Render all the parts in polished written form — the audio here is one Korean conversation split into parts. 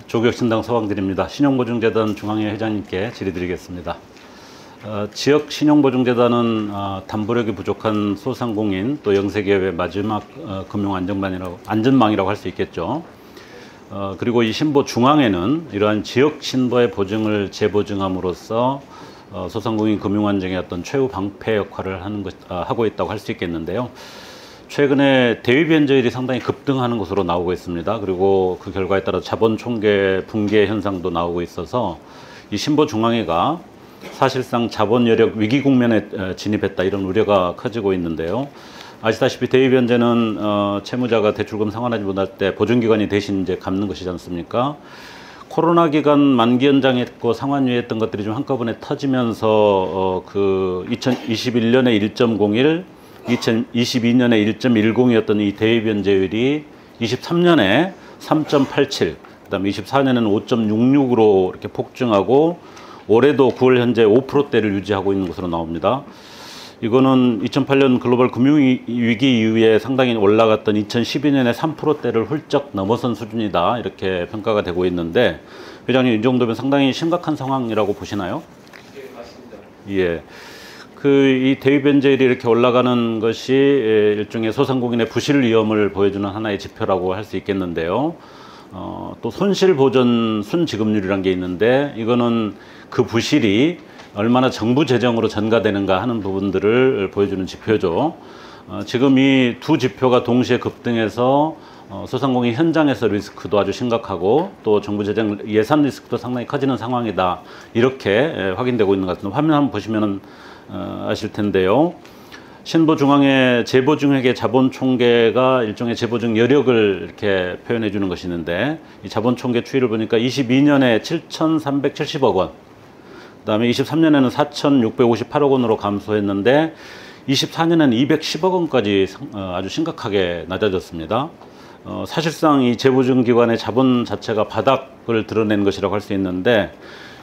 조국혁신당 서광진입니다. 신용보증재단 중앙회 회장님께 질의드리겠습니다. 지역 신용보증재단은 담보력이 부족한 소상공인 또 영세기업의 마지막 금융안전망이라고 할 수 있겠죠. 그리고 이 신보 중앙회는 이러한 지역 신보의 보증을 재보증함으로써 소상공인 금융안정의 어떤 최후 방패 역할을 하고 있다고 할 수 있겠는데요. 최근에 대위 변제율이 상당히 급등하는 것으로 나오고 있습니다. 그리고 그 결과에 따라 자본 총계 붕괴 현상도 나오고 있어서 이 신보 중앙회가 사실상 자본 여력 위기 국면에 진입했다, 이런 우려가 커지고 있는데요. 아시다시피 대위 변제는 채무자가 대출금 상환하지 못할 때 보증기관이 대신 이제 갚는 것이지 않습니까? 코로나 기간 만기 연장했고 상환유예했던 것들이 좀 한꺼번에 터지면서 그 2021년에 1.01, 2022년에 1.10이었던 이 대위 변제율이 23년에 3.87, 그다음에 24년에는 5.66으로 이렇게 폭증하고 올해도 9월 현재 5%대를 유지하고 있는 것으로 나옵니다. 이거는 2008년 글로벌 금융위기 이후에 상당히 올라갔던 2012년에 3%대를 훌쩍 넘어선 수준이다, 이렇게 평가가 되고 있는데, 회장님, 이 정도면 상당히 심각한 상황이라고 보시나요? 네, 맞습니다. 예. 이 대위 변제율이 이렇게 올라가는 것이 일종의 소상공인의 부실 위험을 보여주는 하나의 지표라고 할 수 있겠는데요. 또 손실보전 순지급률이라는 게 있는데, 이거는 그 부실이 얼마나 정부 재정으로 전가되는가 하는 부분들을 보여주는 지표죠. 지금 이 두 지표가 동시에 급등해서 소상공인 현장에서 리스크도 아주 심각하고 또 정부 재정 예산 리스크도 상당히 커지는 상황이다, 이렇게 확인되고 있는 것 같습니다. 화면 한번 보시면 아실 텐데요. 신보중앙회 재보증회계 자본총계가 일종의 재보증 여력을 이렇게 표현해 주는 것이 있는데, 이 자본총계 추이를 보니까 22년에 7,370억 원, 그다음에 23년에는 4,658억 원으로 감소했는데 24년에는 210억 원까지 아주 심각하게 낮아졌습니다. 사실상 이 재보증기관의 자본 자체가 바닥을 드러낸 것이라고 할 수 있는데,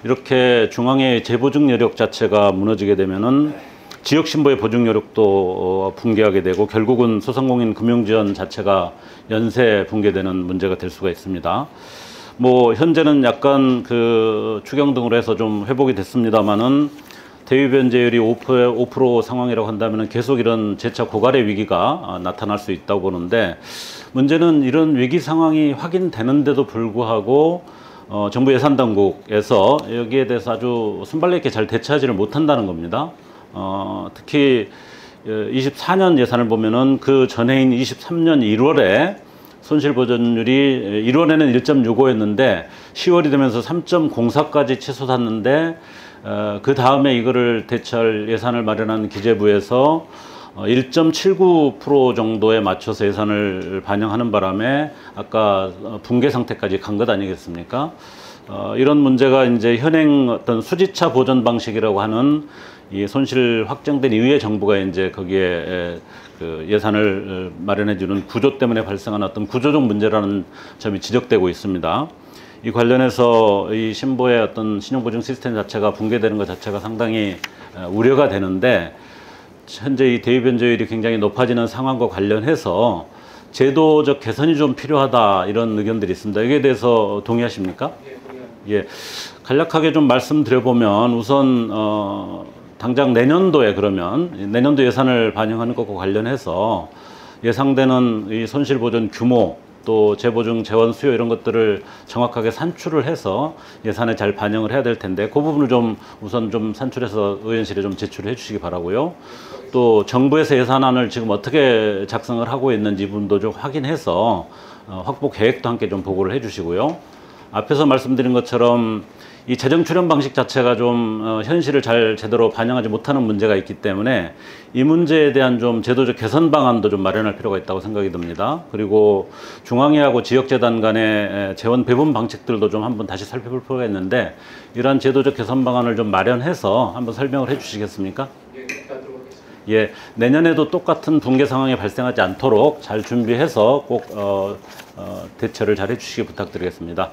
이렇게 중앙의 재보증 여력 자체가 무너지게 되면은 지역 신보의 보증 여력도 붕괴하게 되고 결국은 소상공인 금융지원 자체가 연쇄 붕괴되는 문제가 될 수가 있습니다. 뭐 현재는 약간 그 추경 등으로 해서 좀 회복이 됐습니다만은 대위 변제율이 5% 상황이라고 한다면 계속 이런 재차 고갈의 위기가 나타날 수 있다고 보는데, 문제는 이런 위기 상황이 확인되는데도 불구하고 정부 예산당국에서 여기에 대해서 아주 순발력 있게 잘 대처하지를 못한다는 겁니다. 특히 24년 예산을 보면은 그 전해인 23년 1월에 손실보전율이 1월에는 1.65였는데 10월이 되면서 3.04까지 치솟았는데, 그 다음에 이거를 대처할 예산을 마련한 기재부에서 1.79% 정도에 맞춰서 예산을 반영하는 바람에 아까 붕괴 상태까지 간 것 아니겠습니까? 이런 문제가 이제 현행 어떤 수지차 보전 방식이라고 하는 이 손실 확정된 이후에 정부가 이제 거기에 그 예산을 마련해 주는 구조 때문에 발생한 어떤 구조적 문제라는 점이 지적되고 있습니다. 이 관련해서 이 신보의 어떤 신용보증 시스템 자체가 붕괴되는 것 자체가 상당히 우려가 되는데, 현재 이 대위 변제율이 굉장히 높아지는 상황과 관련해서 제도적 개선이 좀 필요하다, 이런 의견들이 있습니다. 여기에 대해서 동의하십니까? 네, 동의합니다. 예, 간략하게 좀 말씀드려보면 우선 당장 내년도에, 그러면 내년도 예산을 반영하는 것과 관련해서 예상되는 이 손실보전 규모 또 재보증 재원 수요 이런 것들을 정확하게 산출을 해서 예산에 잘 반영을 해야 될 텐데, 그 부분을 좀 우선 좀 산출해서 의원실에 좀 제출해 주시기 바라고요. 또 정부에서 예산안을 지금 어떻게 작성을 하고 있는지 부분도 좀 확인해서 확보 계획도 함께 좀 보고를 해 주시고요. 앞에서 말씀드린 것처럼 이 재정 출연 방식 자체가 좀 현실을 잘 제대로 반영하지 못하는 문제가 있기 때문에 이 문제에 대한 좀 제도적 개선 방안도 좀 마련할 필요가 있다고 생각이 듭니다. 그리고 중앙회하고 지역재단 간의 재원 배분 방식들도 좀 한번 다시 살펴볼 필요가 있는데, 이러한 제도적 개선 방안을 좀 마련해서 한번 설명을 해 주시겠습니까? 예, 들어보겠습니다. 예, 내년에도 똑같은 붕괴 상황이 발생하지 않도록 잘 준비해서 꼭 대처를 잘 해주시기 부탁드리겠습니다.